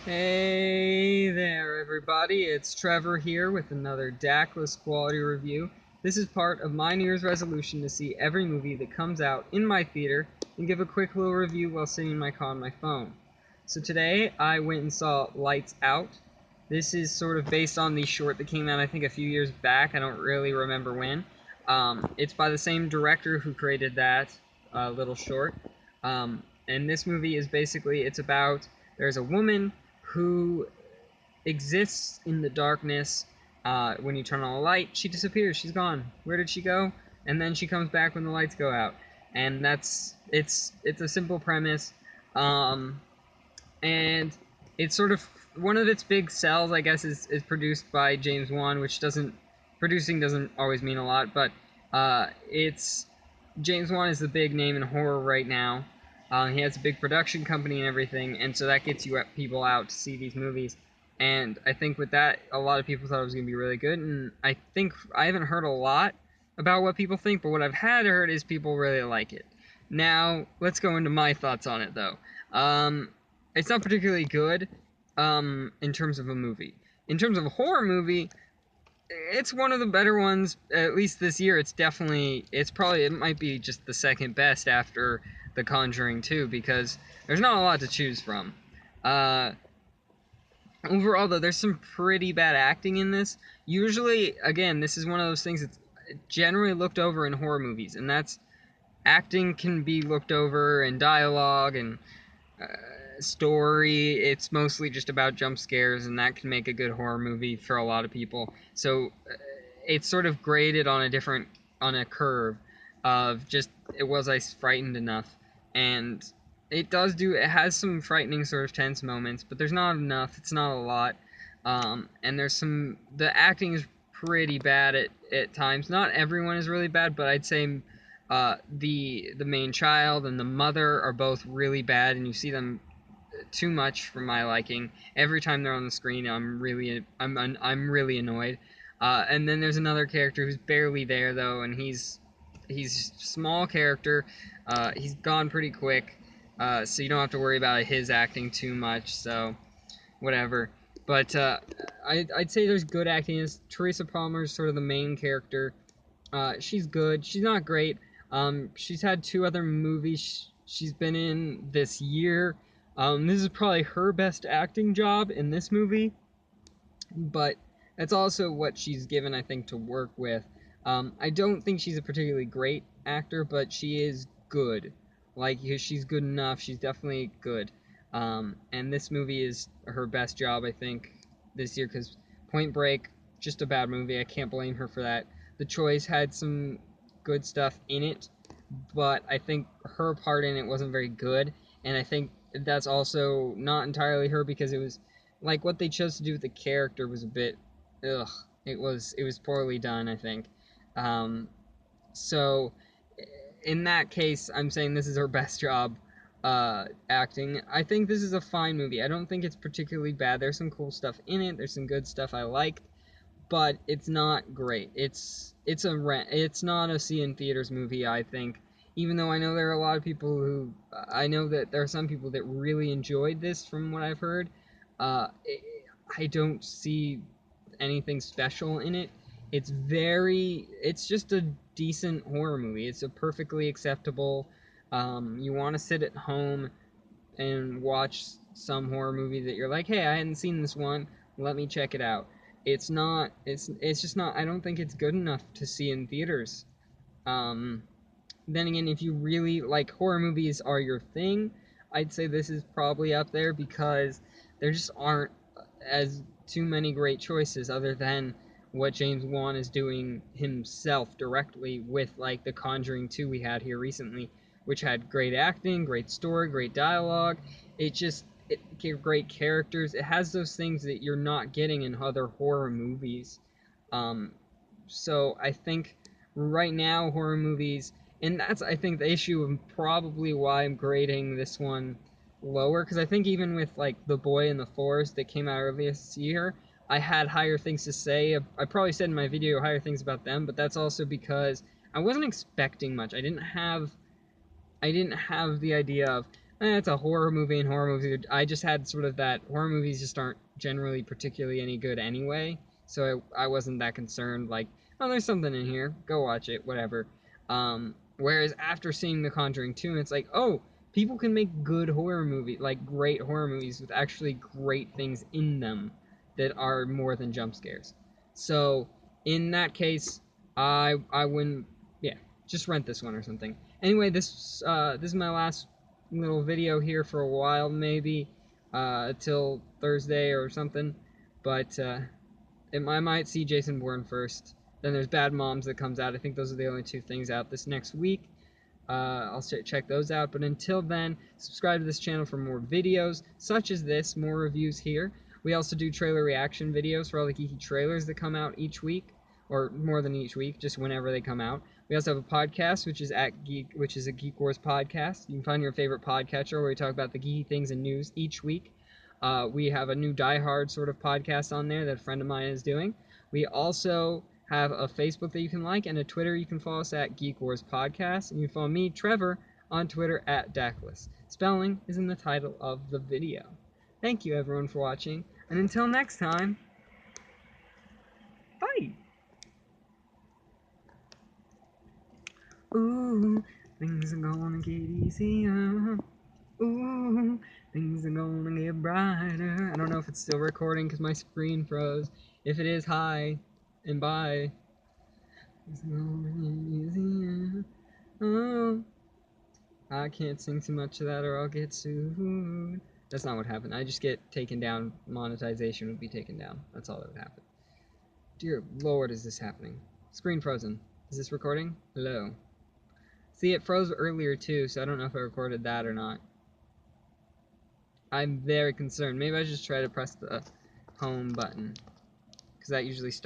Hey there, everybody. It's Trevor here with another Daclus quality review. This is part of my New Year's resolution to see every movie that comes out in my theater and give a quick little review while sitting in my car on my phone. So today I went and saw Lights Out. This is sort of based on the short that came out, I think, a few years back. I don't really remember when. It's by the same director who created that little short. And this movie is basically, it's about, there's a woman who exists in the darkness. When you turn on a light, she disappears. She's gone. Where did she go? And then she comes back when the lights go out. And it's a simple premise. And it's sort of one of its big sells, I guess, is produced by James Wan, which producing doesn't always mean a lot, but it's James Wan is the big name in horror right now. He has a big production company and everything, and so that gets people out to see these movies. And I think with that, a lot of people thought it was going to be really good, and I think I haven't heard a lot about what people think, but what I've had heard is people really like it. Now, let's go into my thoughts on it, though. It's not particularly good in terms of a movie. In terms of a horror movie, it's one of the better ones, at least this year. It might be just the second best after The Conjuring 2, because there's not a lot to choose from. Overall, though, there's some pretty bad acting in this. Usually, again, this is one of those things that's generally looked over in horror movies, and that's acting can be looked over, and dialogue, and story. It's mostly just about jump scares, and that can make a good horror movie for a lot of people. So it's sort of graded on a curve of just, was I frightened enough? And it has some frightening sort of tense moments, but there's not enough. It's not a lot. And the acting is pretty bad at times. Not everyone is really bad, but I'd say the main child and the mother are both really bad, and you see them too much for my liking. Every time they're on the screen, I'm really annoyed. And then there's another character who's barely there, though, and he's a small character. He's gone pretty quick, so you don't have to worry about his acting too much. So whatever. But I'd say there's good acting. Teresa Palmer is sort of the main character. She's good. She's not great. She's had two other movies she's been in this year. This is probably her best acting job in this movie, but that's also what she's given, I think, to work with. I don't think she's a particularly great actor, but she is good. Like, she's good enough. She's definitely good. And this movie is her best job, I think, this year, because Point Break, just a bad movie. I can't blame her for that. The Choice had some good stuff in it, but I think her part in it wasn't very good, and I think that's also not entirely her, because it was like what they chose to do with the character was a bit ugh. It was poorly done, I think. Um, so in that case, I'm saying this is her best job acting. I think this is a fine movie. I don't think it's particularly bad. There's some cool stuff in it. There's some good stuff I liked, but it's not great. It's not a see in theaters movie, I think. Even though I know there are a lot of people I know that there are some people that really enjoyed this from what I've heard. Uh, I don't see anything special in it. It's just a decent horror movie. It's a perfectly acceptable, you want to sit at home and watch some horror movie that you're like, hey, I hadn't seen this one, let me check it out. It's just not, I don't think it's good enough to see in theaters. Then again, if you really like horror movies are your thing, I'd say this is probably up there, because there just aren't as too many great choices other than what James Wan is doing himself directly with, like, The Conjuring 2 we had here recently, which had great acting, great story, great dialogue. It great characters. It has those things that you're not getting in other horror movies. So I think right now horror movies, and that's, I think, the issue of probably why I'm grading this one lower, because I think even with, like, The Boy in the Forest that came out earlier this year, I had higher things to say. I probably said in my video higher things about them, but that's also because I wasn't expecting much. I didn't have the idea of, It's a horror movie, and horror movies, I just had sort of that, horror movies just aren't generally particularly any good anyway, so I wasn't that concerned, like, oh, there's something in here, go watch it, whatever. Whereas after seeing The Conjuring 2, it's like, oh, people can make good horror movies, like great horror movies with actually great things in them that are more than jump scares. So in that case, I wouldn't, yeah, just rent this one or something. Anyway, this is my last little video here for a while, maybe till Thursday or something. But I might see Jason Bourne first. Then there's Bad Moms that comes out. I think those are the only two things out this next week. I'll check those out. But until then, subscribe to this channel for more videos such as this, more reviews here. We also do trailer reaction videos for all the geeky trailers that come out each week, or more than each week, just whenever they come out. We also have a podcast, which is a Geek Wars podcast. You can find your favorite podcatcher where we talk about the geeky things and news each week. We have a new Die Hard sort of podcast on there that a friend of mine is doing. We also have a Facebook that you can like and a Twitter. You can follow us at Geek Wars Podcast. And you can follow me, Trevor, on Twitter at Daclus. Spelling is in the title of the video. Thank you, everyone, for watching. And until next time, bye! Ooh, things are gonna get easier. Ooh, things are gonna get brighter. I don't know if it's still recording because my screen froze. If it is, hi and bye. Things are gonna get easier. Oh, I can't sing too much of that or I'll get sued. That's not what happened. I just get taken down. Monetization would be taken down. That's all that would happen. Dear Lord, is this happening? Screen frozen. Is this recording? Hello. See, it froze earlier too, so I don't know if I recorded that or not. I'm very concerned. Maybe I should try to press the home button, because that usually starts